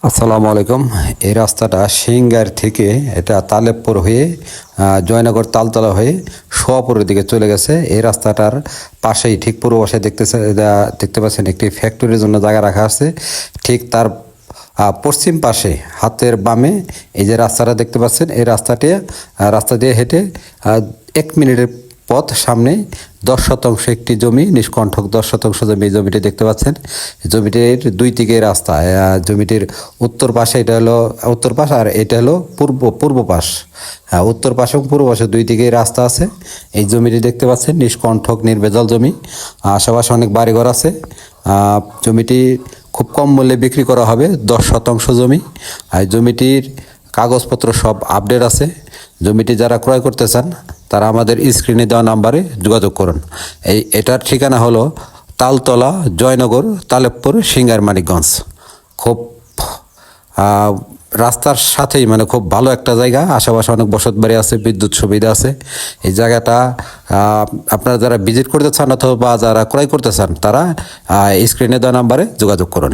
আসসালামু আলাইকুম। এই রাস্তাটা সিংগার থেকে এটা তালেবপুর হয়ে জয়নগর তালতলা হয়ে সোয়াপুরের দিকে চলে গেছে। এই রাস্তাটার পাশেই ঠিক পূর্ব পাশে দেখতে পাচ্ছেন একটি ফ্যাক্টরির জন্য জায়গা রাখা আছে। ঠিক তার পশ্চিম পাশে হাতের বামে এই যে রাস্তাটা দেখতে পাচ্ছেন, এই রাস্তা দিয়ে হেঁটে 1 মিনিটের পথ সামনে 10 শতাংশ একটি জমি, নিষ্কণ্ঠক 10 শতাংশ জমি। জমিটি দেখতে পাচ্ছেন, জমিটির দুই দিকে রাস্তা। জমিটির উত্তর পাশে এটা হলো উত্তর পাশ, আর এটা হলো পূর্ব পাশ। উত্তর পাশে এবং পূর্ব পাশে দুই দিকেই রাস্তা আছে। এই জমিটি দেখতে পাচ্ছেন নিষ্কণ্ঠক নির্ভেজাল জমি। আশেপাশে অনেক বাড়িঘর আছে। জমিটি খুব কম মূল্যে বিক্রি করা হবে, 10 শতাংশ জমি। আর জমিটির কাগজপত্র সব আপডেট আছে। জমিটি যারা ক্রয় করতে চান তারা আমাদের স্ক্রিনে দেওয়া নাম্বারে যোগাযোগ করুন। এটার ঠিকানা হলো তালতলা, জয়নগর, তালেবপুর, সিঙ্গার, মানিকগঞ্জ। খুব রাস্তার সাথেই, মানে খুব ভালো একটা জায়গা। আশেপাশে অনেক বসত বাড়ি আছে, বিদ্যুৎ সুবিধা আছে। এই জায়গাটা আপনারা যারা ভিজিট করতে চান অথবা যারা ক্রয় করতে চান তারা স্ক্রিনে দেওয়া নাম্বারে যোগাযোগ করুন।